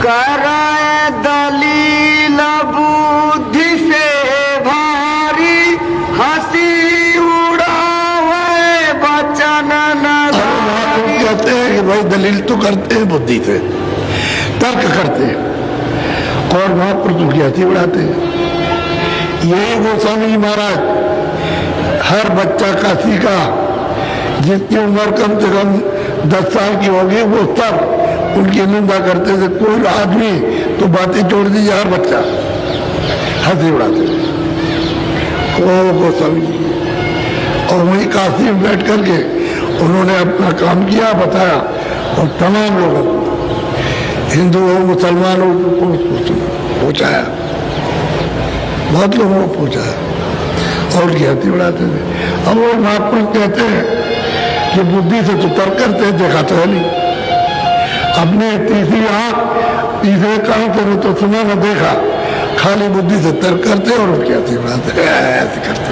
कराए दलील बुद्धि से भारी, हंसी उड़ावे बचन नगारी। कहते हैं कि भाई दलील तो करते हैं बुद्धि से, तर्क करते हैं, और वहां पर तो की हंसी उड़ाते हैं। यही गोस्वामी महाराज हर बच्चा काशी का जिसकी उम्र कम से कम 10 साल की होगी वो सब उनकी निंदा करते थे। कोई आदमी तो बातें छोड़ दीजिए, हर बच्चा हंसी उड़ाते थे ओ गोस्वामी जी। और वहीं काशी में बैठ करके उन्होंने अपना काम किया, बताया, और तमाम लोगों को, हिंदू हो मुसलमानों को पहुंचाया, बहुत लोगों को पहुंचाया और उनकी हंसी उड़ाते थे। अब वो महापुरुष कहते हैं कि बुद्धि से तो तर्क करते हैं, देखा तो है नहीं, अपने तीसरी आंख तीसरे कान से तो सुना न देखा, खाली बुद्धि से तर्क करते और उनकी हंसी उड़ाते, ऐसे करते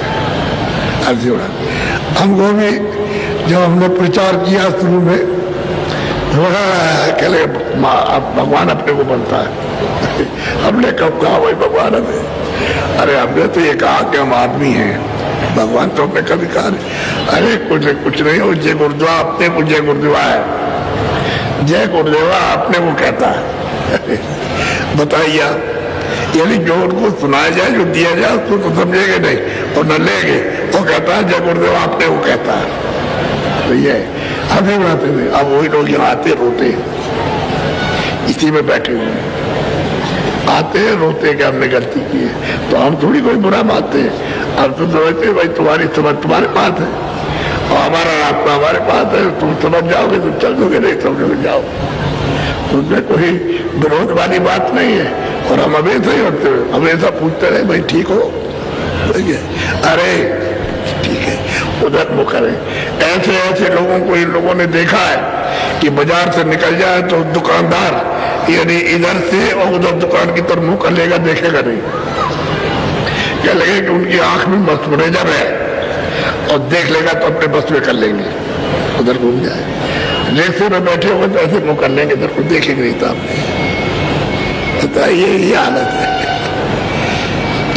हंसी उड़ाते। हमको भी जब हमने प्रचार किया शुरू में, कहले भगवान अपने को बनता है। हमने कब कहा वही भगवान हमें? अरे हमने तो ये कहा कि हम आदमी हैं, भगवान तो हमने कभी कहा नहीं। अरे कुछ नहीं हो, जय गुरुदेवा अपने को जय गुरुदेवा है, जय गुरुदेवा अपने को कहता है। बताइए आप, यानी जो उनको सुनाया जाए, जो दिया जाए उसको तो समझेंगे नहीं और न लेंगे, वो कहता है जय गुरुदेवा अपने को कहता है। तो ये हंसी उड़ाते थे। अब वही लोग यहाँ आते रोते, इसी में बैठे हुए आते रोते कि हमने गलती की है, तो हम थोड़ी कोई बुरा मानते हैं। हम तो समझते भाई तुम्हारी समझ तुम्हारे पास है और हमारा रास्ता हमारे पास है, तुम समझ जाओगे तो चल दोगे, नहीं समझोगे जाओ, उसमें कोई विरोध वाली बात नहीं है। और हम हमेशा ही रखते हुए हमेशा पूछते रहे भाई ठीक हो, अरे ठीक है, उधर मुँह करें। ऐसे ऐसे लोगों को इन लोगों ने देखा है कि बाजार से निकल जाए तो दुकानदार यानी इधर से और उधर दुकान की तरफ मुँह कर लेगा, देखेगा नहीं, क्या लगेगा कि उनकी आंख में मस्त मैनेजर है और देख लेगा तो अपने बस में कर लेंगे, उधर घूम जाए। रिक्शे में बैठे हुए तो ऐसे मुँह कर लेंगे, इधर को देखेंगे नहीं सामने। ये हालत है,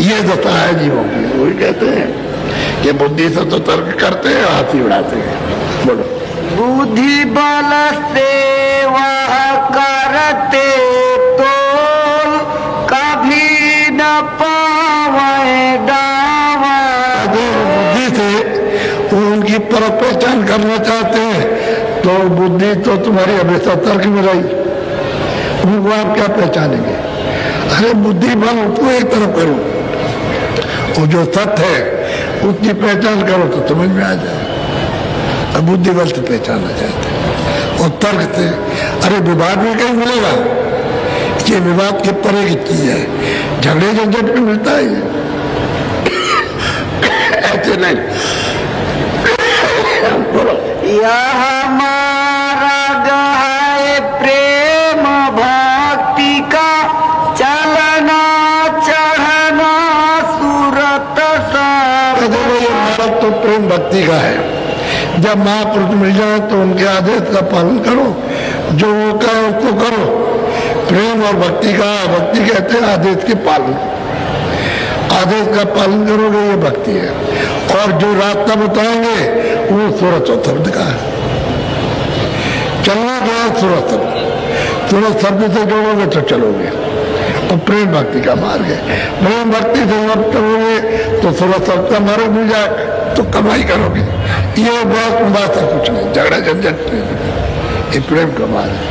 ये दशा है जीवों की। वही कहते हैं कि बुद्धि से तो तर्क करते हैं, हंसी उड़ाते हैं। बोलो, बुद्धि बल से वह करते तो कभी न पावे डावा। बुद्धि से वो उनकी पर पहचान करना चाहते हैं तो बुद्धि तो तुम्हारी हमेशा तर्क में रही, उनको आप क्या पहचानेंगे? अरे बुद्धि बल उसको एक तरफ करो, और जो सत्य है उसकी पहचान करो तो समझ में आ जाए। अब बुद्धि बल से पहचानना चाहते हैं और तर्क से, अरे विवाद में कहीं मिलेगा? ये विवाद के परे की चीज है, झगड़े झंझट में मिलता है ऐसे नहीं। बोलो, यह मार्ग है प्रेम भक्ति का, चलना चढ़ना सूरत सब। मार्ग तो प्रेम भक्ति का है। जब महापुरुष मिल जाए तो उनके आदेश का पालन करो, जो वो कहे उसको करो। प्रेम और भक्ति का, भक्ति कहते हैं आदेश के पालन, आदेश का पालन करोगे ये भक्ति है। और जो रास्ता बताएंगे वो सूरत शब्द का है। चलना जो है सूरत शब्द, सूरत शब्द से जोड़ोगे तो चलोगे, और प्रेम भक्ति का मार्ग है। प्रेम भक्ति से जब करोगे तो सूरत शब्द का मार्ग मिल जाए तो कमाई करोगे। ये बात है, कुछ नहीं, झगड़ा झंझट नहीं, ये प्रेम का मार्ग है।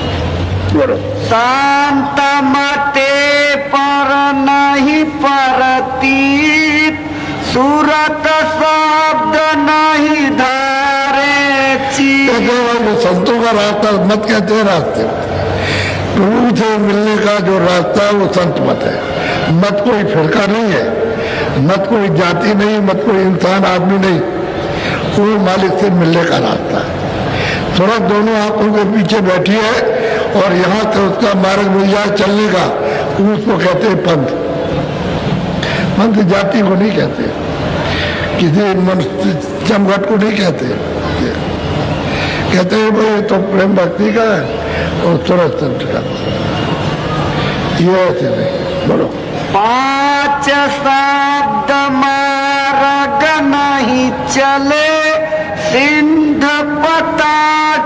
शांत मते पर नहीं परतीत, सूरत शब्द नहीं धारे चीत। संतों का रास्ता मत कहते हैं, रास्ते प्रभु से मिलने का जो रास्ता है वो संत मत है। मत कोई फिरका नहीं है, मत कोई जाति नहीं, मत कोई इंसान आदमी नहीं, वो मालिक से मिलने का रास्ता है। सूरत दोनों आंखों के पीछे बैठी है और यहाँ से उसका मार्ग मिल जाए चलने का, उसको कहते हैं पंथ। पंथ जाति को नहीं कहते, किसी मनुष्य जमघट को नहीं कहते, कहते हैं भाई तो प्रेम भक्ति का है और सूरत तंत्र का। ये ऐसे नहीं। बोलो। 5 शब्द मार्ग नहीं चले, सिंध पता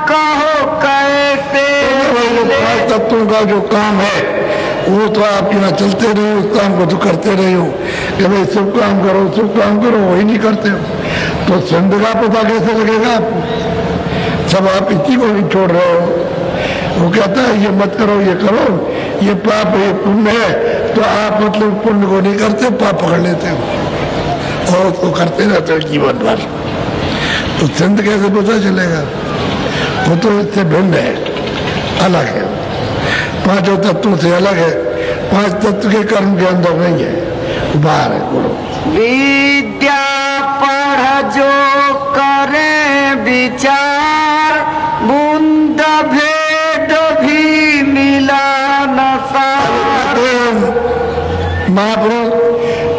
कहो कैसे। तत्वों का जो काम है वो तो आप यहाँ चलते रहे, उस काम को तो करते रहे हो कि भाई शुभ काम करो, शुभ काम करो, वही नहीं करते हो तो सिंध का पता कैसे लगेगा आपको? सब आप इसी को नहीं छोड़ रहे हो। वो कहता है ये मत करो, ये करो, ये पाप है, ये पुण्य है, तो आप मतलब पुण्य को नहीं करते, पाप पकड़ लेते हो और उसको करते रहते हो जीवन भर। तो सिंध कैसे पता चलेगा? वो तो इससे भिन्न है, अलग है, 5 तत्वों से अलग है। 5 तत्व के कर्म के अंदर नहीं है, बाहर है। बोलो। विद्या पढ़ जो करे विचार, बूंद भेद भी मिला न सार। महापुरुष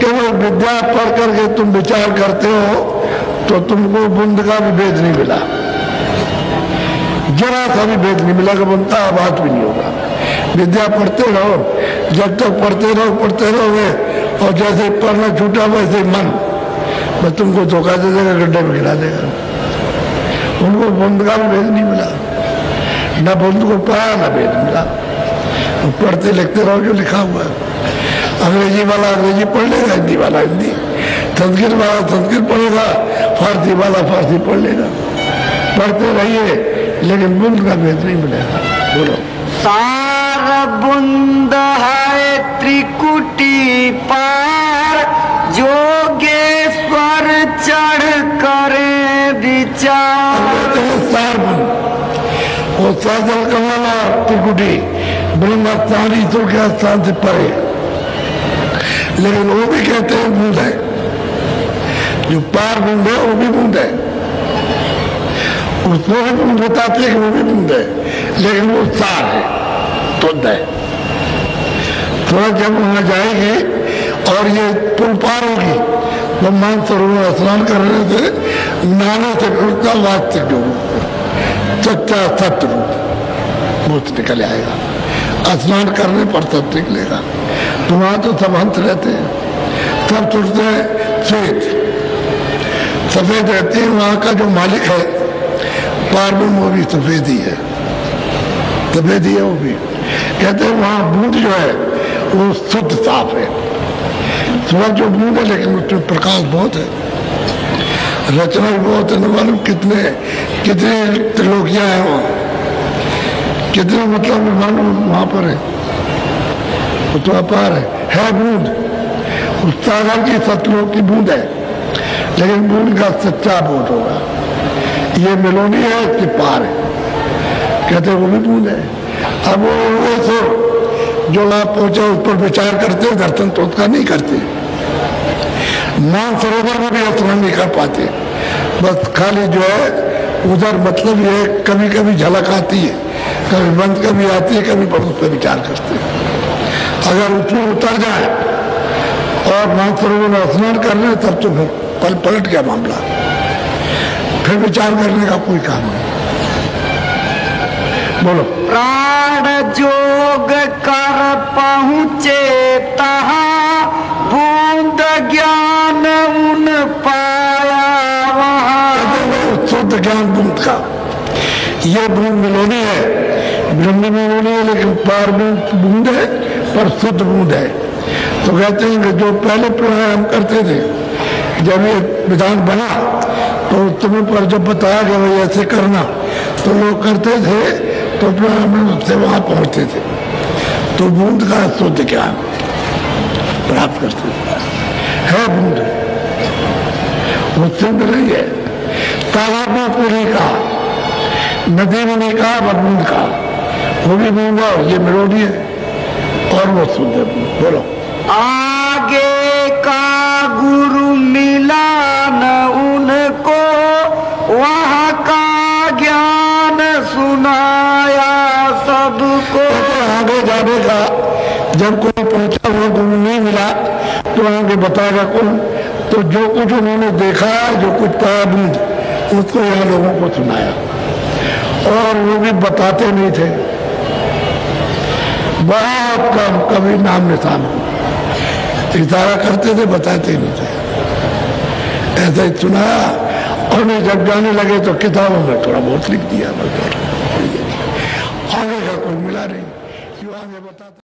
केवल विद्या पढ़ करके तुम विचार करते हो तो तुमको बूंद का भी भेद नहीं मिला, जरा सा भी भेद नहीं मिला कि बनता बात भी नहीं होगा। विद्या पढ़ते रहो, जब तक पढ़ते रहोगे और जैसे पढ़ना छूटा वैसे मन बस तुमको धोखा दे देगा, गड्ढे में गिरा देगा। उनको बूंद का भी भेद नहीं मिला, न बूंद को पढ़ा न भेद मिला। तो पढ़ते लिखते रहो जो लिखा हुआ है। अंग्रेजी वाला अंग्रेजी पढ़ लेगा, हिंदी वाला हिंदी, संस्कृत वाला संस्कृत पढ़ेगा, फारसी वाला फारसी पढ़ लेगा। पढ़ते रहिए लेकिन बूंद का भेद नहीं मिलेगा। बोलो। सार बूंद है त्रिकुटी पार, जोगेश्वर चढ़ करे विचार। सार बूंद वो साजल कमाना त्रिकुटी ब्रह्म स्थान ईश्वर के स्थान से परे, लेकिन वो भी कहते हैं बूंद है। जो पार बूंद है वो भी बूंद है, उसमें भी बूंद बताते हैं कि वो भी बूंद है, लेकिन वो सार है, तुद है। थोड़ा जब वहां जाएगी और ये पुल पार होगी तो मानसरोवर स्नान करने से नाने से उसका वास्तविक जो सच्चा सत्य रूप वो निकल आएगा। स्नान करने पर सत्य निकलेगा। तो वहां तो सब हंस रहते हैं, सब सोचते हैं श्वेत सफेद रहती है। वहां का जो मालिक है पार्वण वो भी सफेद ही है, सफेद ही है वो भी। कहते हैं वहां बूंद जो है वो शुद्ध साफ है। सूरज जो बूंद है लेकिन उसमें प्रकाश बहुत है, रचना भी बहुत है। न मालूम कितने कितने त्रिलोकियां हैं वहाँ, कितने मतलब मालूम वहां पर है, वो तो अपार है बूंद। उस सागर की सतलोक की बूंद है, लेकिन बूंद का सच्चा बोध होगा। ये मेलोनी है, इसके पार है, कहते वो भी बूंद है। अब वो सो जो आप पहुंचे उस पर विचार करते, दर्शन तो उसका नहीं करते। मानसरोवर में भी स्नान नहीं कर पाते, बस खाली जो है उधर मतलब ये कभी कभी झलक आती है, कभी बंद कभी आती है, कभी पर उस पर विचार करते हैं। अगर उसमें उतर जाए और मानसरोवर में स्नान कर रहे तब तो फिर पलट गया मामला, फिर विचार करने का कोई काम नहीं। बोलो। प्राण जोग कर पहुँचे तहाँ, बूंद ज्ञान उन पाया वहाँ। शुद्ध ज्ञान बूंद का, ये बूंद मिलोनी है, ब्रह्म मिलोनी है, लेकिन पार बूंद है पर शुद्ध बूंद है। तो कहते हैं कि जो पहले प्राणायाम करते थे, जब ये विधान बना तो तुम्हें पर जब बताया कि भाई ऐसे करना, तो लोग करते थे तो प्राणायाम से वहां पहुंचते थे, तो बूंद का शुद्ध ज्ञान प्राप्त करते है। बूंद वो सिंध नहीं है, तालाब में पूरी का, नदी में नहीं कहा, पर बूंद का, वो भी बूंद है, ये मेलोडी है और वो शुद्ध है। बोलो। आगे का गुरु मिला न उनको, वहाँ का ज्ञान सुनाया सबको। आगे जाने का जब कोई पहुंचा हुआ गुरु नहीं मिला तो आगे बताएगा कौन? तो जो कुछ उन्होंने देखा, जो कुछ पाया बूंद, उसको यहाँ लोगों को सुनाया, और वो भी बताते नहीं थे। बाहर बहुत कम, कभी नाम निशान इशारा करते थे, बताते ही नहीं थे, ऐसा ही सुनाया। और मैं जब जाने लगे तो किताबों में थोड़ा बहुत लिख दिया, बस आगे का कोई मिला नहीं।